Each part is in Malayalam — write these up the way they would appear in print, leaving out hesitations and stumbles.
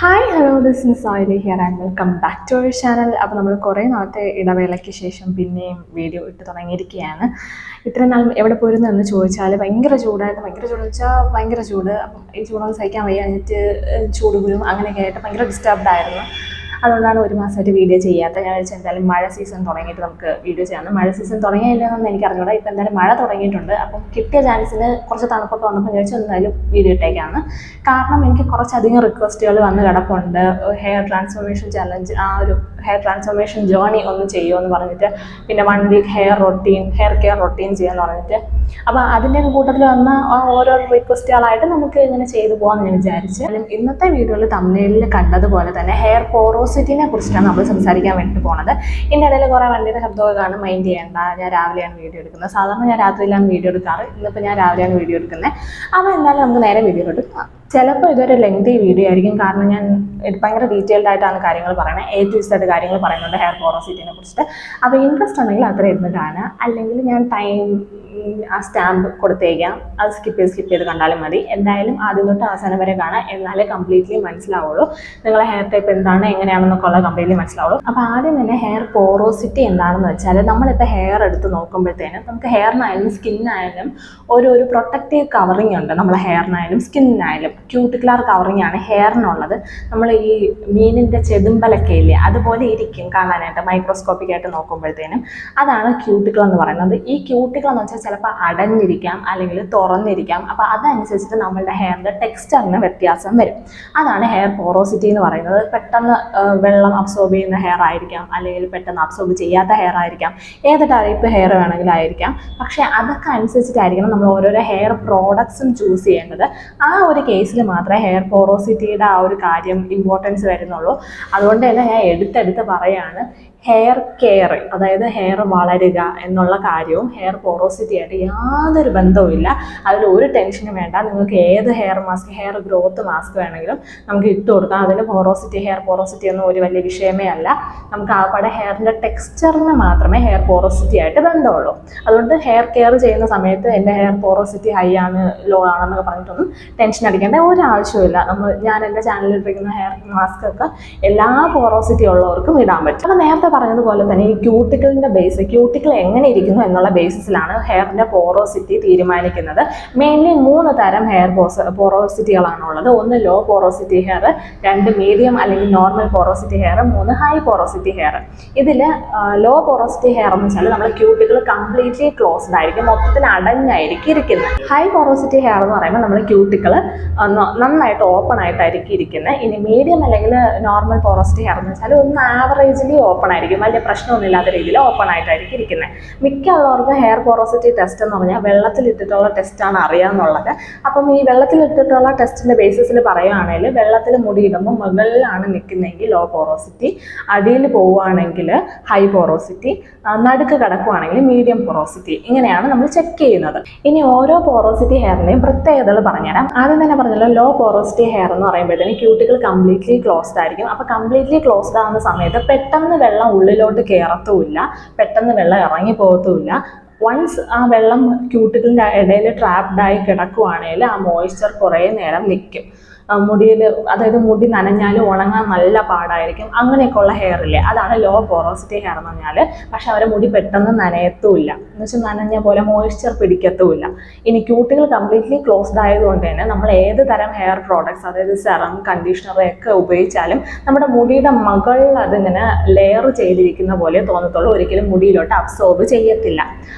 ഹായ് ഹലോ ദിസ് ഇസ് സോയിലി here and welcome back to our channel. അപ്പോൾ നമ്മൾ കുറേ നാളത്തെ ഇടവേളയ്ക്ക് ശേഷം പിന്നെയും വീഡിയോ ഇട്ട് തുടങ്ങിയിരിക്കുകയാണ്. ഇത്രയും നാൾ എവിടെ പോയിരുന്നു എന്ന് ചോദിച്ചാൽ ഭയങ്കര ചൂടായിരുന്നു. ഭയങ്കര ചൂടെന്ന് വെച്ചാൽ ഭയങ്കര ചൂട്. അപ്പം ഈ ചൂടൊന്നും സഹിക്കാൻ വയ്യാഞ്ഞിട്ട് ചൂട് കുരും അങ്ങനെയൊക്കെ ആയിട്ട് ഭയങ്കര ഡിസ്റ്റർബ്ഡ് ആയിരുന്നു. അതുകൊണ്ടാണ് ഒരു മാസമായിട്ട് വീഡിയോ ചെയ്യാത്തത്. ഞാൻ വെച്ചാൽ എന്തായാലും മഴ സീസൺ തുടങ്ങിയിട്ട് നമുക്ക് വീഡിയോ ചെയ്യാം. മഴ സീസൺ തുടങ്ങിയില്ലെന്നൊന്നും എനിക്ക് അറിഞ്ഞൂടാ. ഇപ്പം എന്തായാലും മഴ തുടങ്ങിയിട്ടുണ്ട്. അപ്പം കിട്ടിയ ചാൻസിന് കുറച്ച് തണുപ്പൊക്കെ വന്നപ്പോൾ ഞാൻ വെച്ചാൽ എന്തായാലും വീഡിയോ ഇട്ടേക്കാണ്. കാരണം എനിക്ക് കുറച്ചധികം റിക്വസ്റ്റുകൾ വന്ന് കിടപ്പുണ്ട്. ഹെയർ ട്രാൻസ്ഫോർമേഷൻ ചലഞ്ച്, ആ ഒരു ഹെയർ ട്രാൻസ്ഫോർമേഷൻ ജേർണി ഒന്ന് ചെയ്യുമെന്ന് പറഞ്ഞിട്ട്, പിന്നെ 1 വീക്ക് ഹെയർ കെയർ റൊട്ടീൻ ചെയ്യാമെന്ന് പറഞ്ഞിട്ട്. അപ്പോൾ അതിൻ്റെ കൂട്ടത്തിൽ വന്ന ഓരോ റിക്വസ്റ്റുകളായിട്ട് നമുക്ക് ഇങ്ങനെ ചെയ്തു പോകാമെന്ന് ഞാൻ വിചാരിച്ചു. ഇന്നത്തെ വീഡിയോയിൽ തമ്മിലിൽ കണ്ടതുപോലെ തന്നെ ഹെയർ പോറോസിറ്റിനെ കുറിച്ചിട്ടാണ് നമ്മൾ സംസാരിക്കാൻ വേണ്ടി പോകുന്നത്. ഇതിൻ്റെ ഇടയിൽ കുറേ വണ്ടിയുടെ ശബ്ദമൊക്കെ കാണും, മൈൻഡ് ചെയ്യേണ്ട. ഞാൻ രാവിലെയാണ് വീഡിയോ എടുക്കുന്നത്. സാധാരണ ഞാൻ രാത്രിയിലാണ് വീഡിയോ എടുക്കാറ്. ഇന്നിപ്പോൾ ഞാൻ രാവിലെയാണ് വീഡിയോ എടുക്കുന്നത്. അപ്പോൾ എന്തായാലും നമുക്ക് നേരെ വീഡിയോയിലോട്ട് പോകാം. ചിലപ്പോൾ ഇതൊരു ലെങ്തി വീഡിയോ ആയിരിക്കും, കാരണം ഞാൻ ഭയങ്കര ഡീറ്റെയിൽഡ് ആയിട്ടാണ് കാര്യങ്ങൾ പറയുന്നത്. A to Z കാര്യങ്ങൾ പറയുന്നുണ്ട് ഹെയർ പോറോസിറ്റിനെ കുറിച്ചിട്ട്. അപ്പോൾ ഇൻട്രസ്റ്റ് ഉണ്ടെങ്കിൽ അത്ര ഇരുന്ന് കാണുക. അല്ലെങ്കിൽ ഞാൻ ആ സ്റ്റാമ്പ് കൊടുത്തേക്കാം, അത് സ്കിപ്പ് ചെയ്ത് കണ്ടാലും മതി. എന്തായാലും ആദ്യം തൊട്ട് അവസാനം വരെ കാണാം, എന്നാലേ കംപ്ലീറ്റ്ലി മനസ്സിലാവുള്ളൂ. നിങ്ങളെ ഹെയർ ടൈപ്പ് എന്താണ്, എങ്ങനെയാണെന്നൊക്കെ ഉള്ളത് കംപ്ലീറ്റ്ലി മനസ്സിലാവുള്ളൂ. അപ്പോൾ ആദ്യം തന്നെ ഹെയർ പോറോസിറ്റി എന്താണെന്ന് വെച്ചാൽ, നമ്മളിപ്പോൾ ഹെയർ എടുത്ത് നോക്കുമ്പോഴത്തേനും നമുക്ക് ഹെയറിനായാലും സ്കിന്നായാലും ഒരു പ്രൊട്ടക്റ്റീവ് കവറിങ് ഉണ്ട്. നമ്മളെ ഹെയറിനായാലും സ്കിന്നിനായാലും ക്യൂട്ടിക്കുലർ കവറിങ് ആണ് ഹെയറിനുള്ളത്. നമ്മൾ ഈ മീനിൻ്റെ ചെതുമ്പലൊക്കെ ഇല്ലേ, അതുപോലെ ഇരിക്കും കാണാനായിട്ട് മൈക്രോസ്കോപ്പിക് ആയിട്ട് നോക്കുമ്പോഴത്തേനും. അതാണ് ക്യൂട്ടിക്കിൾ എന്ന് പറയുന്നത്. ഈ ക്യൂട്ടിക്കിൾ എന്ന് വെച്ചാൽ ചിലപ്പോൾ അടഞ്ഞിരിക്കാം അല്ലെങ്കിൽ തുറന്നിരിക്കാം. അപ്പോൾ അതനുസരിച്ചിട്ട് നമ്മളുടെ ഹെയറിൻ്റെ ടെക്സ്ചറിന് വ്യത്യാസം വരും. അതാണ് ഹെയർ പോറോസിറ്റി എന്ന് പറയുന്നത്. പെട്ടെന്ന് വെള്ളം അബ്സോർബ് ചെയ്യുന്ന ഹെയർ ആയിരിക്കാം, അല്ലെങ്കിൽ പെട്ടെന്ന് അബ്സോർബ് ചെയ്യാത്ത ഹെയർ ആയിരിക്കാം, ഏത് ടൈപ്പ് ഹെയർ വേണമെങ്കിലും ആയിരിക്കാം. പക്ഷേ അതൊക്കെ അനുസരിച്ചിട്ടായിരിക്കണം നമ്മൾ ഓരോരോ ഹെയർ പ്രോഡക്ട്സും ചൂസ് ചെയ്യേണ്ടത്. ആ ഒരു കേസിൽ മാത്രമേ ഹെയർ പോറോസിറ്റിയുടെ ആ ഒരു കാര്യം ഇമ്പോർട്ടൻസ് വരുന്നുള്ളൂ. അതുകൊണ്ട് തന്നെ ഞാൻ എടുത്തെടുത്ത് പറയാണ്, ഹെയർ കെയർ, അതായത് ഹെയർ വളരുക എന്നുള്ള കാര്യവും ഹെയർ പോറോസിറ്റി ആയിട്ട് യാതൊരു ബന്ധവുമില്ല. അതിലൊരു ടെൻഷനും വേണ്ട. നിങ്ങൾക്ക് ഏത് ഹെയർ ഗ്രോത്ത് മാസ്ക് വേണമെങ്കിലും നമുക്ക് ഇട്ട് കൊടുക്കാം. അതിന് ഹെയർ പോറോസിറ്റി ഒന്നും ഒരു വലിയ വിഷയമേ അല്ല. നമുക്ക് ആകപ്പാടെ ഹെയറിൻ്റെ ടെക്സ്ചറിന് മാത്രമേ ഹെയർ പോറോസിറ്റി ആയിട്ട് ബന്ധമുള്ളൂ. അതുകൊണ്ട് ഹെയർ കെയർ ചെയ്യുന്ന സമയത്ത് എൻ്റെ ഹെയർ പോറോസിറ്റി ഹൈ ആണ്, ലോ ആണെന്നൊക്കെ പറഞ്ഞിട്ടൊന്നും ടെൻഷൻ അടിക്കേണ്ട ഒരാവശ്യമില്ല. ഞാൻ എൻ്റെ ചാനലിൽ ഇട്ടിരിക്കുന്ന ഹെയർ മാസ്ക് ഒക്കെ എല്ലാ പോറോസിറ്റി ഉള്ളവർക്കും ഇടാൻ പറ്റും. അപ്പോൾ നേരത്തെ പറഞ്ഞതുപോലെ തന്നെ ഈ ക്യൂട്ടിക്കിൾ എങ്ങനെ ഇരിക്കുന്നു എന്നുള്ള ബേസിസിലാണ് ഹെയറിൻ്റെ പോറോസിറ്റി തീരുമാനിക്കുന്നത്. മെയിൻലി 3 തരം ഹെയർ പോറോസിറ്റികളാണുള്ളത്. 1 ലോ പോറോസിറ്റി ഹെയർ, 2 മീഡിയം അല്ലെങ്കിൽ normal porosity hair, 3 high porosity hair. ഇതിൽ ലോ പോറോസിറ്റി ഹെയർ എന്ന് വെച്ചാൽ നമ്മൾ ക്യൂട്ടിക്കിൾ കംപ്ലീറ്റ്ലി ക്ലോസ്ഡ് ആയിരിക്കും, മൊത്തത്തിൽ അടഞ്ഞായിരിക്കും ഇരിക്കുന്നത്. ഹൈ പോറോസിറ്റി ഹെയർ എന്ന് പറയുമ്പോൾ നമ്മൾ ക്യൂട്ടിക്കിൾ നന്നായിട്ട് ഓപ്പൺ ആയിട്ടായിരിക്കും ഇരിക്കുന്നത്. ഇനി മീഡിയം അല്ലെങ്കിൽ നോർമൽ പോറോസിറ്റി ഹെയർ എന്ന് വെച്ചാൽ ഒന്ന് ആവറേജ്ലി ഓപ്പൺ ആയിരിക്കും, വലിയ പ്രശ്നമൊന്നുമില്ലാത്ത രീതിയിൽ ഓപ്പൺ ആയിട്ടായിരിക്കും ഇരിക്കുന്നത്. മിക്കുള്ളവർക്ക് ഹെയർ പോറോസിറ്റി ടെസ്റ്റ് എന്ന് പറഞ്ഞാൽ വെള്ളത്തിലിട്ടിട്ടുള്ള ടെസ്റ്റാണ് അറിയാമെന്നുള്ളത്. അപ്പം ഈ വെള്ളത്തിലിട്ടിട്ടുള്ള ടെസ്റ്റിൻ്റെ ബേസിസിൽ പറയുകയാണെങ്കിൽ, വെള്ളത്തിൽ മുടിയിടുമ്പോൾ മുകളിലാണ് നിൽക്കുന്നതെങ്കിൽ ലോ പോറോസിറ്റി, അടിയിൽ പോവുകയാണെങ്കിൽ ഹൈ പോറോസിറ്റി, നടുക്ക് കിടക്കുകയാണെങ്കിൽ മീഡിയം പോറോസിറ്റി. ഇങ്ങനെയാണ് നമ്മൾ ചെക്ക് ചെയ്യുന്നത്. ഇനി ഓരോ പോറോസിറ്റി ഹെയറിൻ്റെയും പ്രത്യേകതകൾ പറഞ്ഞുതരാം. ആദ്യം തന്നെ പറഞ്ഞല്ലോ, ലോ പോറോസിറ്റി ഹെയർ എന്ന് പറയുമ്പോഴത്തേന് ക്യൂട്ടിക്കിൾ കംപ്ലീറ്റ്ലി ക്ലോസ്ഡ് ആയിരിക്കും. അപ്പോൾ കംപ്ലീറ്റ്ലി ക്ലോസ്ഡ് ആവുന്ന സമയത്ത് പെട്ടെന്ന് വെള്ളം ഉള്ളിലോട്ട് കയറത്തുമില്ല, പെട്ടെന്ന് വെള്ളം ഇറങ്ങി പോകത്തുമില്ല. വൺസ് ആ വെള്ളം ക്യൂട്ടിക്കിളിൻ്റെ ഇടയിൽ ട്രാപ്ഡായി കിടക്കുവാണെങ്കിൽ ആ മോയ്സ്ചർ കുറേ നേരം നിൽക്കും മുടിയിൽ. അതായത് മുടി നനഞ്ഞാലും ഉണങ്ങാൻ നല്ല പാടായിരിക്കും. അങ്ങനെയൊക്കെയുള്ള ഹെയർ ഇല്ലേ, അതാണ് ലോ പോറോസിറ്റി ഹെയർ എന്ന് പറഞ്ഞാൽ. പക്ഷെ അവരെ മുടി പെട്ടെന്ന് നനയത്തുമില്ല, എന്ന് വെച്ചാൽ നനഞ്ഞ പോലെ മോയ്സ്ചർ പിടിക്കത്തുമില്ല. ഇനി ക്യൂട്ടിക്കിൾ കംപ്ലീറ്റ്ലി ക്ലോസ്ഡ് ആയതുകൊണ്ട് തന്നെ നമ്മൾ ഏത് തരം ഹെയർ പ്രോഡക്ട്സ്, അതായത് സെറം, കണ്ടീഷണർ ഒക്കെ ഉപയോഗിച്ചാലും നമ്മുടെ മുടിയുടെ മുകളിൽ അതിങ്ങനെ ലെയർ ചെയ്തിരിക്കുന്ന പോലെ തോന്നത്തുള്ളൂ. ഒരിക്കലും മുടിയിലോട്ട് അബ്സോർബ് ചെയ്യത്തില്ല.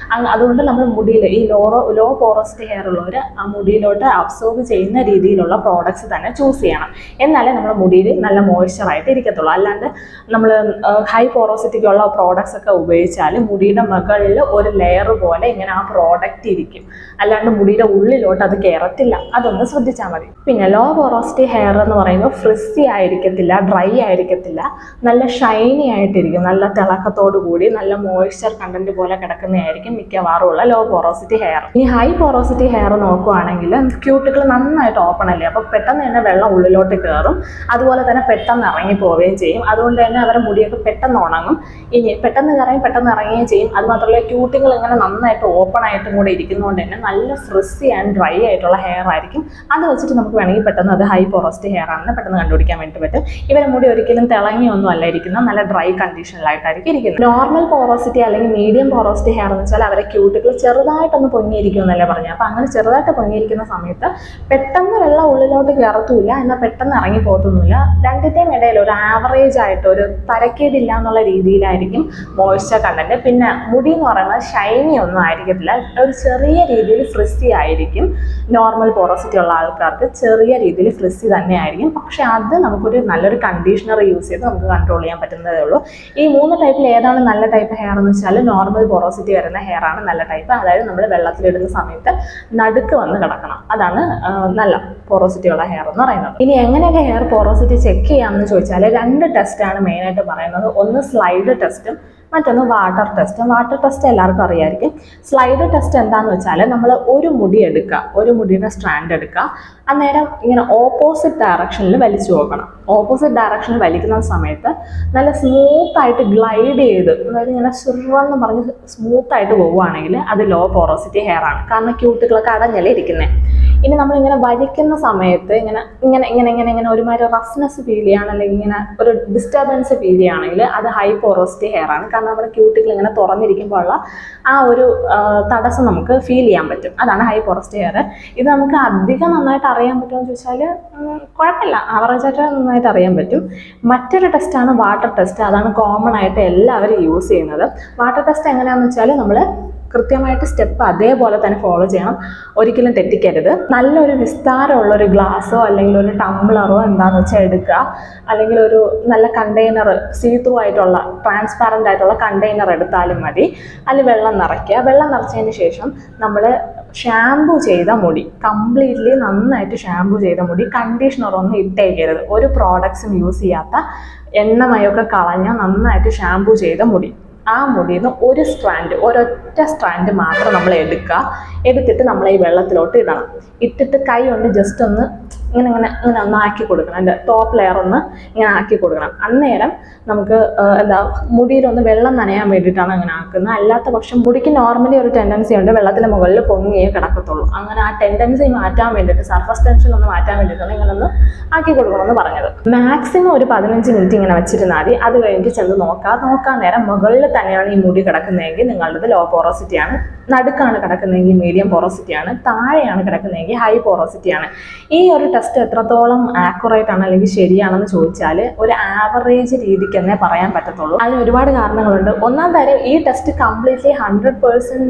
അതുകൊണ്ട് നമ്മൾ മുടിയിൽ ഈ ലോ പോറോസിറ്റി ഹെയർ ഉള്ളവർ ആ മുടിയിലോട്ട് അബ്സോർബ് ചെയ്യുന്ന രീതിയിലുള്ള പ്രോഡക്ട്സ് തന്നെ ചൂസ് ചെയ്യണം. എന്നാലേ നമ്മുടെ മുടിയിൽ നല്ല മോയ്സ്ചറായിട്ട് ഇരിക്കത്തുള്ളൂ. അല്ലാണ്ട് നമ്മൾ ഹൈ പോറോസിറ്റിക്കുള്ള പ്രോഡക്ട്സ് ഒക്കെ ഉപയോഗിച്ചാൽ മുടിയുടെ മുകളിൽ ഒരു ലെയർ പോലെ ഇങ്ങനെ ആ പ്രോഡക്റ്റ് ഇരിക്കും, അല്ലാണ്ട് മുടിയുടെ ഉള്ളിലോട്ട് അത് കയറത്തില്ല. അതൊന്ന് ശ്രദ്ധിച്ചാൽ മതി. പിന്നെ ലോ പോറോസിറ്റി ഹെയർ എന്ന് പറയുമ്പോൾ ഫ്രിസി ആയിരിക്കത്തില്ല, ഡ്രൈ ആയിരിക്കത്തില്ല, നല്ല ഷൈനി ആയിട്ടിരിക്കും, നല്ല തിളക്കത്തോടു കൂടി നല്ല മോയ്സ്ചർ കണ്ടന്റ് പോലെ കിടക്കുന്നതായിരിക്കും മിക്കവാറും ഉള്ള ലോ പോറോസിറ്റി ഹെയർ. ഇനി ഹൈ പോറോസിറ്റി ഹെയർ നോക്കുവാണെങ്കിൽ ക്യൂട്ടിക്കിൾ നന്നായിട്ട് ഓപ്പൺ അല്ലേ, അപ്പോൾ പെട്ടെന്ന് തന്നെ വെള്ളം ഉള്ളിലോട്ട് കയറും, അതുപോലെ തന്നെ പെട്ടെന്ന് ഇറങ്ങി പോവുകയും ചെയ്യും. അതുകൊണ്ട് തന്നെ അവരുടെ മുടിയൊക്കെ പെട്ടെന്ന് ഉണങ്ങും. ഇനി പെട്ടെന്ന് കയറുകയും പെട്ടെന്ന് ഇറങ്ങുകയും ചെയ്യും. അതുമാത്രമല്ല ക്യൂട്ടികൾ ഇങ്ങനെ നന്നായിട്ട് ഓപ്പൺ ആയിട്ടും കൂടെ ഇരിക്കുന്നതുകൊണ്ട് തന്നെ നല്ല ഫ്രിസി ആൻഡ് ഡ്രൈ ആയിട്ടുള്ള ഹെയർ ആയിരിക്കും. അത് വെച്ചിട്ട് നമുക്ക് വേണമെങ്കിൽ പെട്ടെന്ന് അത് ഹൈ പോറോസിറ്റി ഹെയർ ആണെന്ന് പെട്ടെന്ന് കണ്ടുപിടിക്കാൻ വേണ്ടി പറ്റും. ഇവരുടെ മുടി ഒരിക്കലും തിളങ്ങിയൊന്നും അല്ല ഇരിക്കുന്നത്, നല്ല ഡ്രൈ കണ്ടീഷനിലായിട്ടായിരിക്കും ഇരിക്കുന്നത്. നോർമൽ പോറോസിറ്റി അല്ലെങ്കിൽ മീഡിയം പോറോസിറ്റി ഹെയർ എന്ന് വെച്ചാൽ അവരെ ക്യൂട്ടികൾ ചെറുതായിട്ടൊന്ന് പൊങ്ങിയിരിക്കും എന്നല്ലേ പറഞ്ഞു. അപ്പോൾ അങ്ങനെ ചെറുതായിട്ട് പൊങ്ങിയിരിക്കുന്ന സമയത്ത് പെട്ടെന്ന് വെള്ളം ഉള്ളിലോട്ട് കയറത്തുമില്ല, എന്നാൽ പെട്ടെന്ന് ഇറങ്ങി പോകത്തൊന്നുമില്ല. രണ്ടിൻ്റെയും ഇടയിൽ ഒരു ആവറേജ് ആയിട്ട് ഒരു തരക്കേടില്ല എന്നുള്ള രീതിയിലായിരിക്കും മോയ്സ്ചർ കണ്ടന്റ്. പിന്നെ മുടി എന്ന് പറയുന്നത് ഷൈനി ഒന്നും ആയിരിക്കത്തില്ല, ഒരു ചെറിയ രീതിയിൽ ഫ്രിസി ആയിരിക്കും. നോർമൽ പോറോസിറ്റി ഉള്ള ആൾക്കാർക്ക് ചെറിയ രീതിയിൽ ഫ്രിസി തന്നെ ആയിരിക്കും. പക്ഷെ അത് നമുക്കൊരു നല്ലൊരു കണ്ടീഷണർ യൂസ് ചെയ്ത് നമുക്ക് കൺട്രോൾ ചെയ്യാൻ പറ്റുന്നതേ ഉള്ളൂ. ഈ 3 ടൈപ്പിൽ ഏതാണ് നല്ല ടൈപ്പ് ഹെയർ എന്ന് വെച്ചാൽ നോർമൽ പോറോസിറ്റി വരുന്ന ഹെയർ ആണ് നല്ല ടൈപ്പ്. അതായത് നമ്മൾ വെള്ളത്തിലിടുന്ന സമയത്ത് നടുക്ക് വന്ന് കിടക്കണം, അതാണ് നല്ല പോറോസിറ്റി ഉള്ള ഹെയർ എന്ന് പറയുന്നത്. ഇനി എങ്ങനെയൊക്കെ ഹെയർ പോറോസിറ്റി ചെക്ക് ചെയ്യാമെന്ന് ചോദിച്ചാൽ 2 ടെസ്റ്റാണ് മെയിനായിട്ട് പറയുന്നത്. ഒന്ന് സ്ലൈഡ് ടെസ്റ്റും മറ്റൊന്ന് വാട്ടർ ടെസ്റ്റ്. വാട്ടർ ടെസ്റ്റ് എല്ലാവർക്കും അറിയായിരിക്കും. സ്ലൈഡ് ടെസ്റ്റ് എന്താണെന്ന് വെച്ചാൽ നമ്മൾ ഒരു മുടി എടുക്കുക, ഒരു മുടിയുടെ സ്ട്രാൻഡ് എടുക്കുക, അന്നേരം ഇങ്ങനെ ഓപ്പോസിറ്റ് ഡയറക്ഷനിൽ വലിച്ചു നോക്കണം. ഓപ്പോസിറ്റ് ഡയറക്ഷനിൽ വലിക്കുന്ന സമയത്ത് നല്ല സ്മൂത്തായിട്ട് ഗ്ലൈഡ് ചെയ്ത്, അതായത് ഇങ്ങനെ സുറെന്ന് പറഞ്ഞ് സ്മൂത്തായിട്ട് പോവുകയാണെങ്കിൽ അത് ലോ പോറോസിറ്റി ഹെയർ ആണ്. കാരണം ക്യൂട്ടുകളൊക്കെ അടഞ്ഞല്ലേ ഇരിക്കുന്നത്. ഇനി നമ്മളിങ്ങനെ വലിക്കുന്ന സമയത്ത് ഇങ്ങനെ ഇങ്ങനെ ഇങ്ങനെ ഇങ്ങനെ ഇങ്ങനെ ഒരുമാതിരി റഫ്നെസ് ഫീൽ ചെയ്യുകയാണ്, അല്ലെങ്കിൽ ഇങ്ങനെ ഒരു ഡിസ്റ്റർബൻസ് ഫീൽ ചെയ്യുകയാണെങ്കിൽ അത് ഹൈ പോറോസിറ്റി ഹെയർ ആണ്. കാരണം നമ്മുടെ ക്യൂട്ടികൾ ഇങ്ങനെ തുറന്നിരിക്കുമ്പോൾ ഉള്ള ആ ഒരു തടസ്സം നമുക്ക് ഫീൽ ചെയ്യാൻ പറ്റും, അതാണ് ഹൈ പോറോസിറ്റി ഹെയർ. ഇത് നമുക്ക് അധികം നന്നായിട്ട് അറിയാൻ പറ്റുമെന്ന് ചോദിച്ചാൽ കുഴപ്പമില്ല, ആവറേജായിട്ട് നന്നായിട്ട് അറിയാൻ പറ്റും. മറ്റൊരു ടെസ്റ്റാണ് വാട്ടർ ടെസ്റ്റ്. അതാണ് കോമൺ ആയിട്ട് എല്ലാവരും യൂസ് ചെയ്യുന്നത്. വാട്ടർ ടെസ്റ്റ് എങ്ങനെയാണെന്ന് വെച്ചാൽ നമ്മൾ കൃത്യമായിട്ട് സ്റ്റെപ്പ് അതേപോലെ തന്നെ ഫോളോ ചെയ്യണം, ഒരിക്കലും തെറ്റിക്കരുത്. നല്ലൊരു വിസ്താരമുള്ളൊരു ഗ്ലാസ്സോ അല്ലെങ്കിൽ ഒരു ടംബ്ലറോ എന്താണെന്ന് വെച്ചാൽ എടുക്കുക, അല്ലെങ്കിൽ ഒരു നല്ല കണ്ടെയ്നർ, സീ ത്രൂ ആയിട്ടുള്ള ട്രാൻസ്പാരൻ്റ് ആയിട്ടുള്ള കണ്ടെയ്നർ എടുത്താലും മതി. അതിൽ വെള്ളം നിറയ്ക്കുക. വെള്ളം നിറച്ചതിന് ശേഷം നമ്മൾ ഷാംപൂ ചെയ്ത മുടി, കംപ്ലീറ്റ്ലി നന്നായിട്ട് ഷാംപൂ ചെയ്ത മുടി, കണ്ടീഷണറൊന്നും ഇട്ടേക്കരുത്, ഒരു പ്രോഡക്ട്സും യൂസ് ചെയ്യാത്ത എണ്ണമയൊക്കെ കളഞ്ഞ നന്നായിട്ട് ഷാംപൂ ചെയ്ത മുടി, ആ മുടിയിൽ നിന്ന് ഒരു സ്ട്രാൻഡ്, ഒരൊറ്റ സ്ട്രാൻഡ് മാത്രം നമ്മൾ എടുത്തിട്ട് നമ്മൾ ഈ വെള്ളത്തിലോട്ട് ഇടണം. ഇട്ടിട്ട് കൈ കൊണ്ട് ജസ്റ്റ് ഒന്ന് ഇങ്ങനെ ഇങ്ങനെ ഇങ്ങനെ ഒന്ന് ആക്കി കൊടുക്കണം, അതിൻ്റെ ടോപ്പ് ലെയർ ഒന്ന് ഇങ്ങനെ ആക്കി കൊടുക്കണം. അന്നേരം നമുക്ക് മുടിയിലൊന്ന് വെള്ളം നനയാൻ വേണ്ടിയിട്ടാണ് അങ്ങനെ ആക്കുന്നത്. അല്ലാത്ത പക്ഷം മുടിക്ക് നോർമലി ഒരു ടെൻഡൻസി ഉണ്ട് വെള്ളത്തിന് മുകളിൽ പൊങ്ങിയേ കിടക്കത്തുള്ളൂ. അങ്ങനെ ആ ടെൻഡൻസി മാറ്റാൻ വേണ്ടിയിട്ട്, സർഫസ് ടെൻഷൻ ഒന്ന് മാറ്റാൻ വേണ്ടിയിട്ടാണ് ഇങ്ങനെ ഒന്ന് ആക്കി കൊടുക്കണമെന്ന് പറഞ്ഞത്. മാക്സിമം ഒരു 15 മിനിറ്റ് ഇങ്ങനെ വെച്ചിരുന്നാൽ മതി. അത് കഴിഞ്ഞിട്ട് ചെന്ന് നോക്കാൻ നേരം മുകളിൽ തന്നെയാണ് ഈ മുടി കിടക്കുന്നതെങ്കിൽ നിങ്ങളുടേത് ലോ പോറോസിറ്റി ആണ്, നടുക്കാണ് കിടക്കുന്നതെങ്കിൽ മീഡിയം പോറോസിറ്റി ആണ്, താഴെയാണ് കിടക്കുന്നതെങ്കിൽ ഹൈ പോറോസിറ്റി ആണ്. ഈ ഒരു ടെസ്റ്റ് എത്രത്തോളം ആക്യുറേറ്റ് ആണ് അല്ലെങ്കിൽ ശരിയാണെന്ന് ചോദിച്ചാൽ ഒരു ആവറേജ് രീതിക്ക് തന്നെ പറയാൻ പറ്റത്തുള്ളൂ. അതിന് ഒരുപാട് കാരണങ്ങളുണ്ട്. ഒന്നാം കാര്യം, ഈ ടെസ്റ്റ് കംപ്ലീറ്റ്ലി 100%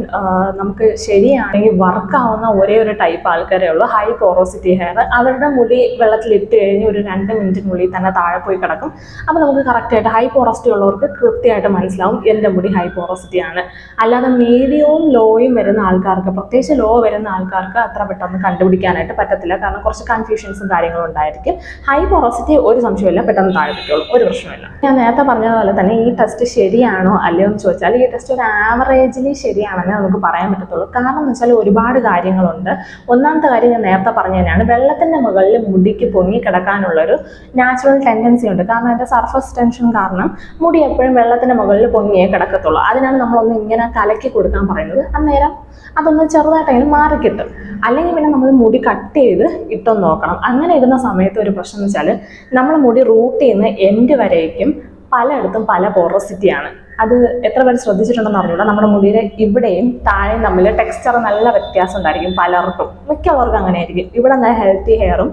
നമുക്ക് ശരിയാണെങ്കിൽ വർക്കാവുന്ന ഒരേ ഒരു ടൈപ്പ് ആൾക്കാരേ ഉള്ളൂ, ഹൈ പോറോസിറ്റി ഹെയർ. അവരുടെ മുടി വെള്ളത്തിൽ ഇട്ട് കഴിഞ്ഞ് ഒരു 2 മിനിറ്റിനുള്ളിൽ തന്നെ താഴെ പോയി കിടക്കും. അപ്പോൾ നമുക്ക് കറക്റ്റായിട്ട് ഹൈ പോറോസിറ്റി ഉള്ളവർക്ക് കൃത്യമായിട്ട് മനസ്സിലാവും എൻ്റെ മുടി ഹൈ പോറോസിറ്റി ആണ്. അല്ലാതെ മീഡിയവും ലോയും വരുന്ന ആൾക്കാർക്ക്, പ്രത്യേകിച്ച് ലോ വരുന്ന ആൾക്കാർക്ക് അത്ര പെട്ടെന്ന് കണ്ടുപിടിക്കാനായിട്ട് പറ്റത്തില്ല. കാരണം കുറച്ച് കൺഫ്യൂഷൻസും കാര്യങ്ങളും ഉണ്ടായിരിക്കും. ഹൈ പോറോസിറ്റി ഒരു സംശയമില്ല, പെട്ടെന്ന് താഴെ പറ്റുള്ളൂ, ഒരു പ്രശ്നമില്ല. ഞാൻ നേരത്തെ പറഞ്ഞതുപോലെ തന്നെ ഈ ടെസ്റ്റ് ശരിയാണോ അല്ലയോ എന്ന് ചോദിച്ചാൽ ഈ ടെസ്റ്റ് ഒരു ആവറേജിലി ശരിയാണെന്ന് നമുക്ക് പറയാൻ പറ്റത്തുള്ളൂ. കാരണം എന്ന് വെച്ചാൽ ഒരുപാട് കാര്യങ്ങളുണ്ട്. ഒന്നാമത്തെ കാര്യം ഞാൻ നേരത്തെ പറഞ്ഞു തന്നെയാണ്, വെള്ളത്തിൻ്റെ മുകളിൽ മുടിക്ക് പൊങ്ങി കിടക്കാനുള്ളൊരു നാച്ചുറൽ ടെൻഡൻസി ഉണ്ട്. കാരണം അതിൻ്റെ സർഫസ് ടെൻഷൻ കാരണം മുടി എപ്പോഴും വെള്ളത്തിൻ്റെ മുകളിൽ പൊങ്ങിയേ കിടക്കത്തുള്ളൂ. അതിനാണ് നമ്മളൊന്ന് ഇങ്ങനെ കലക്കി കൊടുക്കാൻ പറയുന്നത്. അന്നേരം അതൊന്ന് ചെറുതായിട്ടെങ്കിലും മാറിക്കിട്ടും. അല്ലെങ്കിൽ പിന്നെ നമ്മൾ മുടി കട്ട് ചെയ്ത് ഇട്ടൊന്ന് നോക്കണം. അങ്ങനെ ഇടുന്ന സമയത്ത് ഒരു പ്രശ്നം എന്ന് വെച്ചാൽ നമ്മൾ മുടി റൂട്ടിൽ നിന്ന് എൻഡ് വരേക്കും പലയിടത്തും പല പോറോസിറ്റിയാണ്. അത് എത്ര പേര് ശ്രദ്ധിച്ചിട്ടുണ്ടെന്ന് അറിഞ്ഞൂടാ. നമ്മുടെ മുടിയുടെ ഇവിടെയും താഴെയും തമ്മിൽ ടെക്സ്ചർ നല്ല വ്യത്യാസം ഉണ്ടായിരിക്കും പലർക്കും, മിക്കവർക്കും അങ്ങനെ ആയിരിക്കും. ഇവിടെ നല്ല ഹെൽത്തി ഹെയറും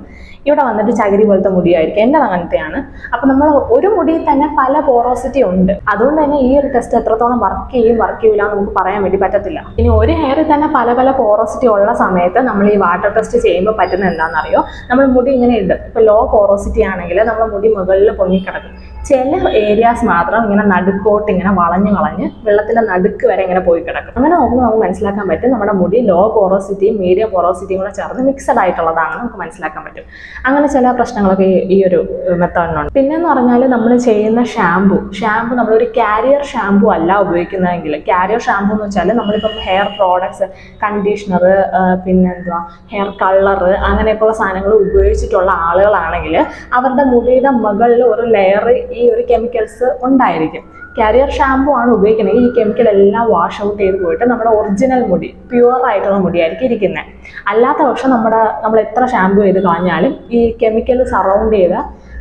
ഇവിടെ വന്നിട്ട് ചകിരി പോലത്തെ മുടിയായിരിക്കും. എൻ്റെ അങ്ങനത്തെയാണ്. അപ്പം നമ്മൾ ഒരു മുടിയിൽ തന്നെ പല പോറോസിറ്റി ഉണ്ട്. അതുകൊണ്ട് തന്നെ ഈ ഒരു ടെസ്റ്റ് എത്രത്തോളം വർക്ക് ചെയ്യില്ല നമുക്ക് പറയാൻ വേണ്ടി പറ്റത്തില്ല. ഇനി ഒരു ഹെയറിൽ തന്നെ പല പല പോറോസിറ്റി ഉള്ള സമയത്ത് നമ്മൾ ഈ വാട്ടർ ടെസ്റ്റ് ചെയ്യുമ്പോൾ പറ്റുന്ന എന്താണെന്നറിയോ, നമ്മൾ മുടി ഇങ്ങനെ ഇടും. ഇപ്പോൾ ലോ പോറോസിറ്റി ആണെങ്കിൽ നമ്മൾ മുടി മുകളിൽ പൊങ്ങിക്കിടക്കും. ചില ഏരിയാസ് മാത്രം ഇങ്ങനെ നടുക്കോട്ട് ഇങ്ങനെ വളഞ്ഞ് വെള്ളത്തിൻ്റെ നടുക്ക് വരെ ഇങ്ങനെ പോയി കിടക്കും. അങ്ങനെ നോക്കുമ്പോൾ നമുക്ക് മനസ്സിലാക്കാൻ പറ്റും നമ്മുടെ മുടി ലോ പോറോസിറ്റിയും മീഡിയം പോറോസിറ്റിയും കൂടെ ചേർന്ന് മിക്സഡ് ആയിട്ടുള്ളതാണെന്ന് നമുക്ക് മനസ്സിലാക്കാൻ പറ്റും. അങ്ങനെ ചില പ്രശ്നങ്ങളൊക്കെ ഈ ഒരു മെത്തേഡിനുണ്ട്. പിന്നെന്ന് പറഞ്ഞാൽ നമ്മൾ ചെയ്യുന്ന ഷാമ്പു നമ്മളൊരു കാരിയർ ഷാമ്പു അല്ല ഉപയോഗിക്കുന്നതെങ്കിൽ, കാരിയർ ഷാമ്പു എന്ന് വെച്ചാൽ നമ്മളിപ്പം ഹെയർ പ്രോഡക്ട്സ്, കണ്ടീഷണർ, പിന്നെന്തുവാ ഹെയർ കളറ്, അങ്ങനെയൊക്കെയുള്ള സാധനങ്ങൾ ഉപയോഗിച്ചിട്ടുള്ള ആളുകളാണെങ്കിൽ അവരുടെ മുടിയുടെ മുകളിൽ ഒരു ലെയർ ഈ ഒരു കെമിക്കൽസ് ഉണ്ടായിരിക്കും. കാരിയർ ഷാമ്പു ആണ് ഉപയോഗിക്കുന്നത്, ഈ കെമിക്കൽ എല്ലാം വാഷ് ഔട്ട് ചെയ്ത് പോയിട്ട് നമ്മുടെ ഒറിജിനൽ മുടി, പ്യുവർ ആയിട്ടുള്ള മുടിയായിരിക്കും ഇരിക്കുന്നത്. അല്ലാത്ത പക്ഷം നമ്മൾ എത്ര ഷാമ്പു ചെയ്ത് കളഞ്ഞാലും ഈ കെമിക്കൽ സറൗണ്ട് ചെയ്ത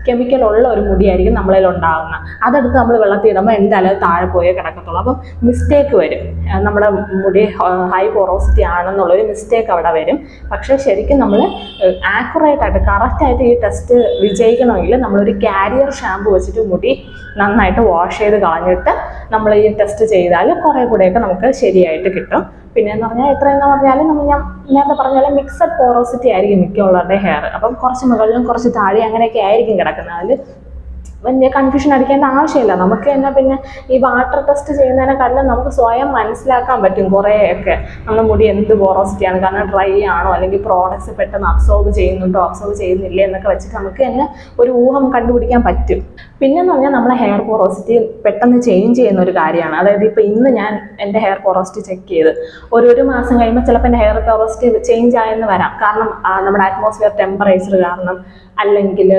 കെമിക്കൽ ഉള്ള ഒരു മുടിയായിരിക്കും നമ്മളിൽ ഉണ്ടാകുന്നത്. അതെടുത്ത് നമ്മൾ വെള്ളത്തിൽ ഇടുമ്പോൾ എന്തായാലും അത് താഴെ പോയേ കിടക്കത്തുള്ളൂ. അപ്പം മിസ്റ്റേക്ക് വരും, നമ്മുടെ മുടി ഹൈ പോറോസിറ്റി ആണെന്നുള്ളൊരു മിസ്റ്റേക്ക് അവിടെ വരും. പക്ഷേ ശരിക്കും നമ്മൾ ആക്യുറേറ്റായിട്ട് കറക്റ്റായിട്ട് ഈ ടെസ്റ്റ് വിജയിക്കണമെങ്കിൽ നമ്മളൊരു കാരിയർ ഷാമ്പു വെച്ചിട്ട് മുടി നന്നായിട്ട് വാഷ് ചെയ്ത് കളഞ്ഞിട്ട് നമ്മൾ ഈ ടെസ്റ്റ് ചെയ്താൽ കുറേ കൂടെയൊക്കെ നമുക്ക് ശരിയായിട്ട് കിട്ടും. പിന്നെ എന്ന് പറഞ്ഞാൽ എത്രയെന്ന് പറഞ്ഞാൽ ഞാൻ നേരത്തെ പറഞ്ഞാൽ മിക്സഡ് പോറോസിറ്റി ആയിരിക്കും മിക്കുള്ളവരുടെ ഹെയർ. അപ്പം കുറച്ച് മുകളിലും കുറച്ച് താഴെ അങ്ങനെയൊക്കെ ആയിരിക്കും കിടക്കുന്നത്. അതിൽ വലിയ കൺഫ്യൂഷൻ അടിക്കേണ്ട ആവശ്യമില്ല. നമുക്ക് തന്നെ പിന്നെ ഈ വാട്ടർ ടെസ്റ്റ് ചെയ്യുന്നതിനെക്കാട്ടിലും നമുക്ക് സ്വയം മനസ്സിലാക്കാൻ പറ്റും കുറേയൊക്കെ നമ്മുടെ മുടി എന്ത് പോറോസിറ്റിയാണ്, കാരണം ഡ്രൈ ആണോ അല്ലെങ്കിൽ പ്രോഡക്ട്സ് പെട്ടെന്ന് അബ്സോർബ് ചെയ്യുന്നുണ്ടോ അബ്സോർബ് ചെയ്യുന്നില്ലേ എന്നൊക്കെ വെച്ചിട്ട് നമുക്ക് തന്നെ ഒരു ഊഹം കണ്ടുപിടിക്കാൻ പറ്റും. പിന്നെന്ന് പറഞ്ഞാൽ നമ്മളെ ഹെയർ പോറോസിറ്റി പെട്ടെന്ന് ചേഞ്ച് ചെയ്യുന്ന ഒരു കാര്യമാണ്. അതായത് ഇപ്പോൾ ഇന്ന് ഞാൻ എൻ്റെ ഹെയർ പോറോസിറ്റി ചെക്ക് ചെയ്ത് ഒരു മാസം കഴിയുമ്പോൾ ചിലപ്പോൾ എൻ്റെ ഹെയർ പോറോസിറ്റി ചേഞ്ച് ആയെന്ന് വരാം. കാരണം നമ്മുടെ അറ്റ്മോസ്ഫിയർ ടെമ്പറേച്ചർ കാരണം, അല്ലെങ്കിൽ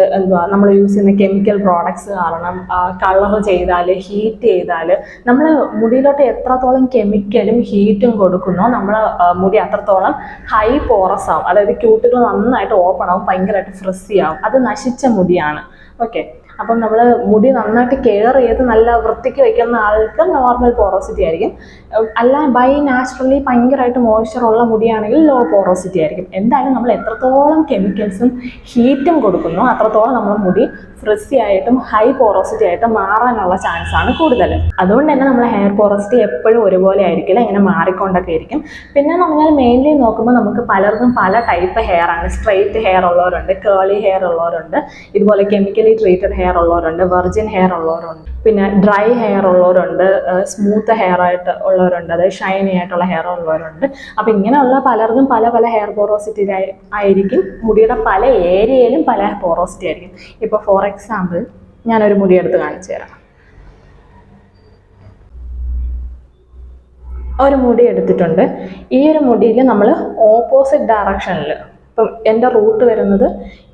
നമ്മൾ യൂസ് ചെയ്യുന്ന കെമിക്കൽ പ്രോഡക്ട്സ് കാരണം, കളർ ചെയ്താൽ, ഹീറ്റ് ചെയ്താൽ, നമ്മൾ മുടിയിലോട്ട് എത്രത്തോളം കെമിക്കലും ഹീറ്റും കൊടുക്കുന്നോ നമ്മൾ മുടി അത്രത്തോളം ഹൈ പോറസ് ആവും. അതായത് ക്യൂട്ടുകൾ നന്നായിട്ട് ഓപ്പൺ ആവും, ഭയങ്കരമായിട്ട് ഫ്രിസി ആവും. അത് നശിച്ച മുടിയാണ്. ഓക്കെ, അപ്പം നമ്മൾ മുടി നന്നായിട്ട് കെയർ ചെയ്ത് നല്ല വൃത്തിക്ക് വയ്ക്കുന്ന ആൾക്ക് നോർമൽ പോറോസിറ്റി ആയിരിക്കും. അല്ല ബൈ നാച്ചുറലി ഭയങ്കരമായിട്ട് മോയ്സ്ചർ ഉള്ള മുടിയാണെങ്കിൽ ലോ പോറോസിറ്റി ആയിരിക്കും. എന്തായാലും നമ്മൾ എത്രത്തോളം കെമിക്കൽസും ഹീറ്റും കൊടുക്കുന്നു അത്രത്തോളം നമ്മുടെ മുടി ഫ്രിസി ആയിട്ടും ഹൈ പോറോസിറ്റി ആയിട്ടും മാറാനുള്ള ചാൻസ് ആണ് കൂടുതൽ. അതുകൊണ്ട് തന്നെ നമ്മുടെ ഹെയർ പോറോസിറ്റി എപ്പോഴും ഒരുപോലെ ആയിരിക്കില്ല, ഇങ്ങനെ മാറിക്കൊണ്ടൊക്കെ ഇരിക്കും. പിന്നെ പറഞ്ഞാൽ മെയിൻലി നോക്കുമ്പോൾ നമുക്ക് പലർക്കും പല ടൈപ്പ് ഹെയർ ആണ്. സ്ട്രെയിറ്റ് ഹെയർ ഉള്ളവരുണ്ട്, കേളി ഹെയർ ഉള്ളവരുണ്ട്, ഇതുപോലെ കെമിക്കലി ട്രീറ്റഡ് ഹെയർ ഉള്ളവരുണ്ട്, വെർജിൻ ഹെയർ ഉള്ളവരുണ്ട്, പിന്നെ ഡ്രൈ ഹെയർ ഉള്ളവരുണ്ട്, സ്മൂത്ത് ഹെയർ ആയിട്ട് ഉള്ളവരുണ്ട്, അതായത് ഷൈനി ആയിട്ടുള്ള ഹെയർ ഉള്ളവരുണ്ട്. അപ്പം ഇങ്ങനെയുള്ള പലർക്കും പല പല ഹെയർ പോറോസിറ്റി ആയിരിക്കും. മുടിയുടെ പല ഏരിയയിലും പല പോറോസിറ്റി ആയിരിക്കും. ഇപ്പോൾ ഫോർ എക്സാമ്പിൾ ഞാനൊരു മുടി എടുത്ത് കാണിച്ചു തരാം. ഒരു മുടി എടുത്തിട്ടുണ്ട്. ഈ ഒരു മുടിയിൽ നമ്മൾ ഓപ്പോസിറ്റ് ഡയറക്ഷനിൽ, ഇപ്പം എൻ്റെ റൂട്ട് വരുന്നത്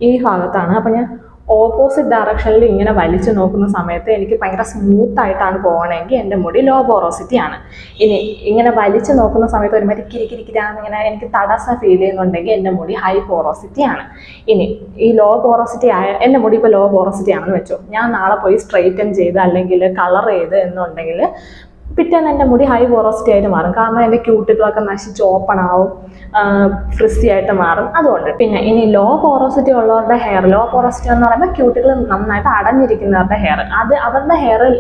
ഈ ഭാഗത്താണ്, അപ്പം ഞാൻ ഓപ്പോസിറ്റ് ഡയറക്ഷനിൽ ഇങ്ങനെ വലിച്ചു നോക്കുന്ന സമയത്ത് എനിക്ക് ഭയങ്കര സ്മൂത്തായിട്ടാണ് പോകണമെങ്കിൽ എൻ്റെ മുടി ലോ പോറോസിറ്റി ആണ്. ഇനി ഇങ്ങനെ വലിച്ചു നോക്കുന്ന സമയത്ത് ഒരുമാതിരി കിരിക്കിരിക്കാന്ന് ഇങ്ങനെ എനിക്ക് തടസ്സം ഫീൽ ചെയ്യുന്നുണ്ടെങ്കിൽ എൻ്റെ മുടി ഹൈ പോറോസിറ്റി ആണ്. ഇനി ഈ ലോ പോറോസിറ്റി എൻ്റെ മുടി ഇപ്പോൾ ലോ പോറോസിറ്റി ആണെന്ന് വെച്ചോ, ഞാൻ നാളെ പോയി സ്ട്രെയിറ്റൻ ചെയ്ത് അല്ലെങ്കിൽ കളർ ചെയ്ത് എന്നുണ്ടെങ്കിൽ പിറ്റേന്ന് എൻ്റെ മുടി ഹൈ പോറോസിറ്റി ആയിട്ട് മാറും. കാരണം എൻ്റെ ക്യൂട്ടുകളൊക്കെ നശിച്ച് ഓപ്പൺ ആവും, ഫ്രിസി ആയിട്ട് മാറും. അതുകൊണ്ട് പിന്നെ ഇനി ലോ പോറോസിറ്റി ഉള്ളവരുടെ ഹെയർ, ലോ പോറോസിറ്റി എന്ന് പറയുമ്പോൾ ക്യൂട്ടുകൾ നന്നായിട്ട് അടഞ്ഞിരിക്കുന്നവരുടെ ഹെയർ, അത് അവരുടെ ഹെയറിൽ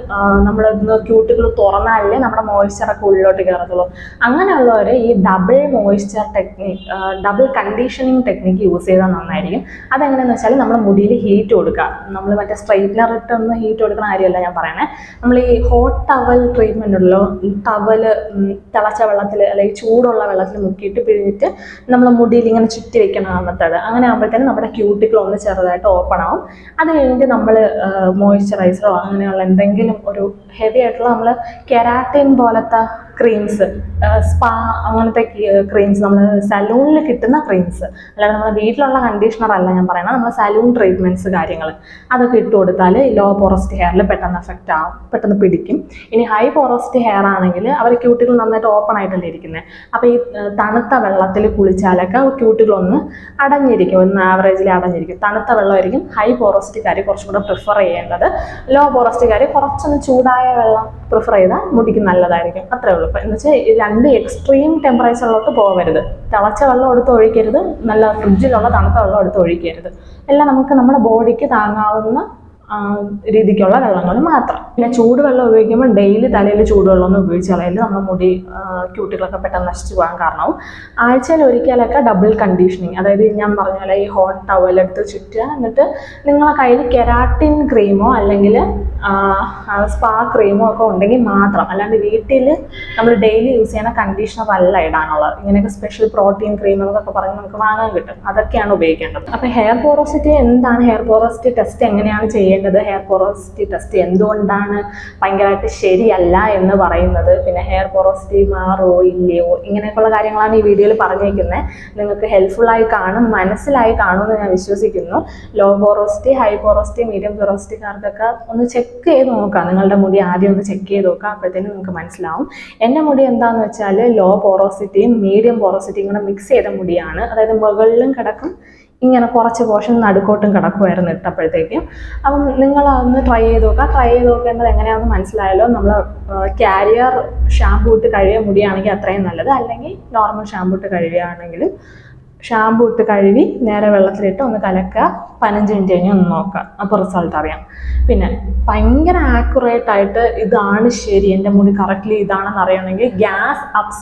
നമ്മൾ ക്യൂട്ടുകൾ തുറന്നാലേ നമ്മുടെ മോയ്സ്ചറൊക്കെ ഉള്ളിലോട്ട് കയറത്തുള്ളൂ. അങ്ങനെയുള്ളവർ ഈ double moisture technique, double conditioning technique use ചെയ്താൽ നന്നായിരിക്കും. അതെങ്ങനെയാണെന്ന് വെച്ചാൽ നമ്മൾ മുടിയിൽ ഹീറ്റ് കൊടുക്കുക. നമ്മൾ മറ്റേ സ്ട്രെയിറ്റ്നർ ഇട്ടൊന്നും ഹീറ്റ് കൊടുക്കുന്ന കാര്യമല്ല ഞാൻ പറയണേ. നമ്മൾ ഈ ഹോട്ട് ടവൽ ട്രീറ്റ്മെൻ്റ് ഉണ്ടല്ലോ, ടവൽ തിളച്ച വെള്ളത്തിൽ അല്ലെങ്കിൽ ചൂടുള്ള വെള്ളത്തിൽ മുക്കിയിട്ട് പിഴിഞ്ഞിട്ട് നമ്മൾ മുടിയിൽ ഇങ്ങനെ ചുറ്റി വെക്കണം മെത്തേഡ്. അങ്ങനെ ആകുമ്പോഴത്തേനും നമ്മുടെ ക്യൂട്ടിക്കിൾ ഒന്ന് ചെറുതായിട്ട് ഓപ്പൺ ആവും. അത് കഴിഞ്ഞിട്ട് നമ്മൾ മോയ്സ്ചറൈസറോ അങ്ങനെയുള്ള എന്തെങ്കിലും ഒരു ഹെവി ആയിട്ടുള്ള നമ്മൾ കെരാറ്റിൻ പോലത്തെ ക്രീംസ്, സ്പാ അങ്ങനത്തെ ക്രീംസ്, നമ്മൾ സലൂണിൽ കിട്ടുന്ന ക്രീംസ്, അല്ലാതെ നമ്മുടെ വീട്ടിലുള്ള കണ്ടീഷണർ അല്ല ഞാൻ പറയുന്നത്, നമ്മൾ സലൂൺ ട്രീറ്റ്മെൻറ്റ്സ് കാര്യങ്ങൾ അതൊക്കെ ഇട്ട് കൊടുത്താൽ ലോ പോറോസിറ്റി ഹെയറിൽ പെട്ടെന്ന് എഫക്റ്റ് ആവും, പെട്ടെന്ന് പിടിക്കും. ഇനി ഹൈ പോറോസിറ്റി ഹെയർ ആണെങ്കിൽ അവർ ക്യൂട്ടികൾ നന്നായിട്ട് ഓപ്പൺ ആയിട്ടല്ലേ ഇരിക്കുന്നത്. അപ്പോൾ ഈ തണുത്ത വെള്ളത്തിൽ കുളിച്ചാലൊക്കെ ക്യൂട്ടികൾ ഒന്ന് അടഞ്ഞിരിക്കും, ഒന്ന് ആവറേജിൽ അടഞ്ഞിരിക്കും. തണുത്ത വെള്ളമായിരിക്കും ഹൈ പോറോസിറ്റിക്കാർ കുറച്ചും കൂടെ പ്രിഫർ ചെയ്യേണ്ടത്. ലോ പോറോസിറ്റിക്കാർ കുറച്ചൊന്ന് ചൂടായ വെള്ളം പ്രിഫർ ചെയ്താൽ മുടിക്ക് നല്ലതായിരിക്കും. അത്രേ ഉള്ളൂ. എന്ന് വെച്ചാൽ രണ്ട് എക്സ്ട്രീം ടെമ്പറേച്ചറിലോട്ട് പോകരുത്. തിളച്ച വെള്ളം എടുത്ത് ഒഴിക്കരുത്, നല്ല ഫ്രിഡ്ജിലുള്ള തണുത്ത വെള്ളം എടുത്ത് ഒഴിക്കരുത്. എല്ലാം നമുക്ക് നമ്മുടെ ബോഡിക്ക് താങ്ങാവുന്ന രീതിക്കുള്ള വെള്ളങ്ങൾ മാത്രം. പിന്നെ ചൂടുവെള്ളം ഉപയോഗിക്കുമ്പോൾ ഡെയിലി തലയിൽ ചൂടുവെള്ളമൊന്നും ഉപയോഗിച്ച് കളയില്ല. നമ്മുടെ മുടി ക്യൂട്ടികളൊക്കെ പെട്ടെന്ന് നശിച്ചു പോകാൻ കാരണവും. ആഴ്ചയിൽ ഒരിക്കലൊക്കെ ഡബിൾ കണ്ടീഷനിങ്, അതായത് ഞാൻ പറഞ്ഞ പോലെ ഈ ഹോട്ട് ടവലെടുത്ത് ചുറ്റുക, എന്നിട്ട് നിങ്ങളെ കയ്യിൽ കെരാട്ടിൻ ക്രീമോ അല്ലെങ്കിൽ സ്പാ ക്രീമോ ഒക്കെ ഉണ്ടെങ്കിൽ മാത്രം, അല്ലാണ്ട് വീട്ടിൽ നമ്മൾ ഡെയിലി യൂസ് ചെയ്യുന്ന കണ്ടീഷണർ അല്ല ഇടാനുള്ളത്. ഇങ്ങനെയൊക്കെ സ്പെഷ്യൽ പ്രോട്ടീൻ ക്രീം എന്നൊക്കെ പറഞ്ഞ് നമുക്ക് വാങ്ങാൻ കിട്ടും, അതൊക്കെയാണ് ഉപയോഗിക്കേണ്ടത്. അപ്പോൾ ഹെയർ പോറോസിറ്റി എന്താണ്, ഹെയർ പോറോസിറ്റി ടെസ്റ്റ് എങ്ങനെയാണ് ചെയ്യേണ്ടത്, ഹെയർ പോറോസിറ്റി ടെസ്റ്റ് എന്തുകൊണ്ടാണ് ഭയങ്കരമായിട്ട് ശരിയല്ല എന്ന് പറയുന്നത്, പിന്നെ ഹെയർ പോറോസിറ്റി മാറുമോ ഇല്ലയോ, ഇങ്ങനെയൊക്കെയുള്ള കാര്യങ്ങളാണ് ഈ വീഡിയോയിൽ പറഞ്ഞിരിക്കുന്നത്. നിങ്ങൾക്ക് ഹെൽപ്ഫുള്ളായി കാണും, മനസ്സിലായി കാണുമെന്ന് ഞാൻ വിശ്വസിക്കുന്നു. Low porosity, high porosity, medium പോറോസിറ്റിക്കാർക്കൊക്കെ ഒന്ന് ചെക്ക് ചെയ്ത് നോക്കാം. നിങ്ങളുടെ മുടി ആദ്യം ഒന്ന് ചെക്ക് ചെയ്ത് നോക്കാം, അപ്പോഴത്തേനും നിങ്ങൾക്ക് മനസ്സിലാവും. എൻ്റെ മുടി എന്താണെന്ന് വെച്ചാൽ ലോ പോറോസിറ്റിയും മീഡിയം പോറോസിറ്റിയും കൂടെ മിക്സ് ചെയ്ത മുടിയാണ്. അതായത് മുകളിലും കിടക്കും, ഇങ്ങനെ കുറച്ച് പോർഷൻ നടുക്കോട്ടും കിടക്കുമായിരുന്നു ഇട്ടപ്പോഴത്തേക്കും. അപ്പം നിങ്ങൾ അതൊന്ന് ട്രൈ ചെയ്ത് നോക്കുക. ട്രൈ ചെയ്ത് നോക്കേണ്ടത് എങ്ങനെയാണെന്ന് മനസ്സിലായല്ലോ. നമ്മൾ കാരിയർ ഷാമ്പൂ ഇട്ട് കഴുകിയ മുടിയാണെങ്കിൽ അത്രയും നല്ലത്, അല്ലെങ്കിൽ നോർമൽ ഷാമ്പൂ ഇട്ട് കഴുകുകയാണെങ്കിൽ ഷാമ്പൂ ഇട്ട് കഴുകി നേരെ വെള്ളത്തിലിട്ട് ഒന്ന് കലക്കുക, 15 മിനിറ്റ് കഴിഞ്ഞ് ഒന്ന് നോക്കുക, അപ്പോൾ റിസൾട്ട് അറിയാം. പിന്നെ ഭയങ്കര ആക്യുറേറ്റ് ആയിട്ട് ഇതാണ് ശരി, എൻ്റെ മുടി കറക്റ്റ്ലി ഇതാണെന്ന് അറിയണമെങ്കിൽ ഗ്യാസ്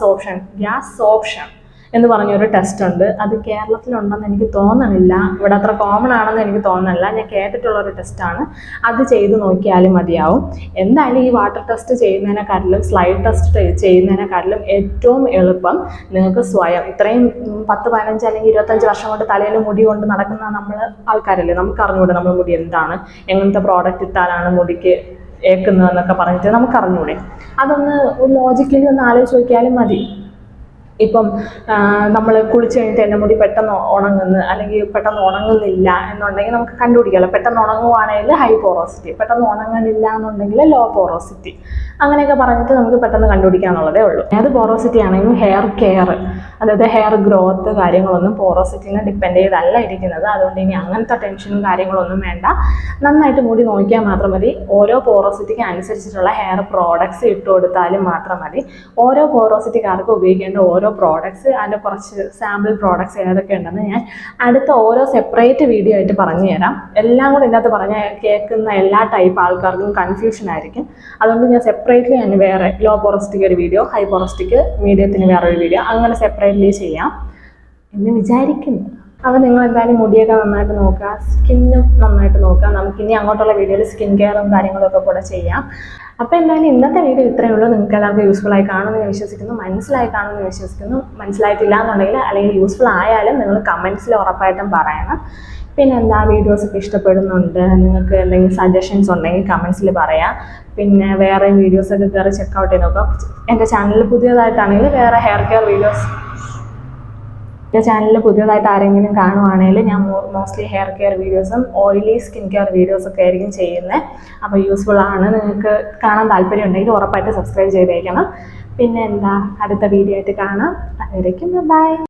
സോപ്ഷൻ എന്ന് പറഞ്ഞൊരു ടെസ്റ്റ് ഉണ്ട്. അത് കേരളത്തിലുണ്ടെന്ന് എനിക്ക് തോന്നണില്ല, ഇവിടെ അത്ര കോമൺ ആണെന്ന് എനിക്ക് തോന്നണില്ല. ഞാൻ കേട്ടിട്ടുള്ളൊരു ടെസ്റ്റാണ്, അത് ചെയ്ത് നോക്കിയാലും മതിയാവും. എന്തായാലും ഈ വാട്ടർ ടെസ്റ്റ് ചെയ്യുന്നതിനെക്കാട്ടിലും സ്ലൈഡ് ടെസ്റ്റ് ചെയ്യുന്നതിനെക്കാട്ടിലും ഏറ്റവും എളുപ്പം നിങ്ങൾക്ക് സ്വയം, ഇത്രയും 10, 15 അല്ലെങ്കിൽ 25 വർഷം കൊണ്ട് തലയിൽ മുടി കൊണ്ട് നടക്കുന്ന നമ്മൾ ആൾക്കാരല്ലേ, നമുക്ക് അറിഞ്ഞൂടെ നമ്മൾ മുടി എന്താണ്, എങ്ങനത്തെ പ്രോഡക്റ്റ് ഇട്ടാലാണ് മുടിക്ക് ഏക്കുന്നതെന്നൊക്കെ പറഞ്ഞിട്ട് നമുക്ക് അറിഞ്ഞൂടെ. അതൊന്ന് ലോജിക്കലി ഒന്ന് ആലോചിച്ച് നോക്കിയാലും മതി. ഇപ്പം നമ്മൾ കുളിച്ച് കഴിഞ്ഞിട്ട് എൻ്റെ മുടി പെട്ടെന്ന് ഉണങ്ങുന്നു അല്ലെങ്കിൽ പെട്ടെന്ന് ഉണങ്ങുന്നില്ല എന്നുണ്ടെങ്കിൽ നമുക്ക് കണ്ടുപിടിക്കാമല്ലോ. പെട്ടെന്ന് ഉണങ്ങുവാണെങ്കിൽ ഹൈ പോറോസിറ്റി, പെട്ടെന്ന് ഉണങ്ങുന്നില്ല എന്നുണ്ടെങ്കിൽ ലോ പോറോസിറ്റി, അങ്ങനെയൊക്കെ പറഞ്ഞിട്ട് നമുക്ക് പെട്ടെന്ന് കണ്ടുപിടിക്കാന്നുള്ളതേ ഉള്ളൂ. ഏത് പോറോസിറ്റി ആണെങ്കിലും ഹെയർ കെയർ, അതായത് ഹെയർ ഗ്രോത്ത് കാര്യങ്ങളൊന്നും പോറോസിറ്റിനെ ഡിപ്പെൻഡ് ചെയ്തല്ല ഇരിക്കുന്നത്. അതുകൊണ്ട് ഇനി അങ്ങനത്തെ ടെൻഷനും കാര്യങ്ങളൊന്നും വേണ്ട. നന്നായിട്ട് മുടി നോക്കിയാൽ മാത്രം മതി. ഓരോ പോറോസിറ്റിക്ക് അനുസരിച്ചിട്ടുള്ള ഹെയർ പ്രോഡക്ട്സ് ഇട്ട് കൊടുത്താലും മാത്രം മതി. ഓരോ പോറോസിറ്റിക്കാർക്കും ഉപയോഗിക്കേണ്ട ഓരോ പ്രോഡക്ട്സ്, അതിൻ്റെ കുറച്ച് സാമ്പിൾ പ്രോഡക്ട്സ് ഏതൊക്കെ ഉണ്ടെന്ന് ഞാൻ അടുത്ത ഓരോ സെപ്പറേറ്റ് വീഡിയോ ആയിട്ട് പറഞ്ഞു തരാം. എല്ലാം കൂടെ ഇതിനകത്ത് പറഞ്ഞാൽ കേൾക്കുന്ന എല്ലാ ടൈപ്പ് ആൾക്കാർക്കും കൺഫ്യൂഷൻ ആയിരിക്കും. അതുകൊണ്ട് ഞാൻ സെപ്പറേറ്റ്ലി ഞാൻ വേറെ ലോ പോറോസിറ്റിക്ക് ഒരു വീഡിയോ, ഹൈ പോറോസിറ്റിക്ക് മീഡിയത്തിന് വേറൊരു വീഡിയോ, അങ്ങനെ സെപ്പറേറ്റ്ലി ചെയ്യാം എന്ന് വിചാരിക്കുന്നു. അപ്പോൾ നിങ്ങൾ എന്തായാലും മുടിയൊക്കെ നന്നായിട്ട് നോക്കുക, സ്കിന്നും നന്നായിട്ട് നോക്കുക. നമുക്കിനി അങ്ങോട്ടുള്ള വീഡിയോയിൽ സ്കിൻ കെയറും കാര്യങ്ങളൊക്കെ കൂടെ ചെയ്യാം. അപ്പോൾ എന്തായാലും ഇന്നത്തെ വീഡിയോ ഇത്രയേ ഉള്ളൂ. നിങ്ങൾക്ക് എല്ലാവർക്കും യൂസ്ഫുൾ ആയി കാണുമെന്ന് ഞാൻ വിശ്വസിക്കുന്നു, മനസ്സിലായി കാണുമെന്ന് വിശ്വസിക്കുന്നു. മനസ്സിലായിട്ടില്ല എന്നുണ്ടെങ്കിൽ അല്ലെങ്കിൽ യൂസ്ഫുൾ ആയാലും നിങ്ങൾ കമൻറ്റ്സിൽ ഉറപ്പായിട്ടും പറയണം. പിന്നെ എന്താ, വീഡിയോസൊക്കെ ഇഷ്ടപ്പെടുന്നുണ്ട്, നിങ്ങൾക്ക് എന്തെങ്കിലും സജഷൻസ് ഉണ്ടെങ്കിൽ കമൻറ്റ്സിൽ പറയാം. പിന്നെ വേറെ വീഡിയോസൊക്കെ കയറി ചെക്കൗട്ട് ചെയ്ത് നോക്കാം. എൻ്റെ ചാനലിൽ പുതിയതായിട്ടാണെങ്കിൽ വേറെ ഹെയർ കെയർ വീഡിയോസ്, എൻ്റെ ചാനലിൽ പുതിയതായിട്ട് ആരെങ്കിലും കാണുവാണെങ്കിൽ ഞാൻ മോസ്റ്റ്ലി ഹെയർ കെയർ വീഡിയോസും ഓയിലി സ്കിൻ കെയർ വീഡിയോസൊക്കെ ആയിരിക്കും ചെയ്യുന്നത്. അപ്പോൾ യൂസ്ഫുൾ ആണ്, നിങ്ങൾക്ക് കാണാൻ താല്പര്യം ഉണ്ടെങ്കിൽ ഉറപ്പായിട്ട് സബ്സ്ക്രൈബ് ചെയ്തേക്കണം. പിന്നെ എന്താ, അടുത്ത വീഡിയോ ആയിട്ട് കാണാം. അതുവരേക്കും ബൈ.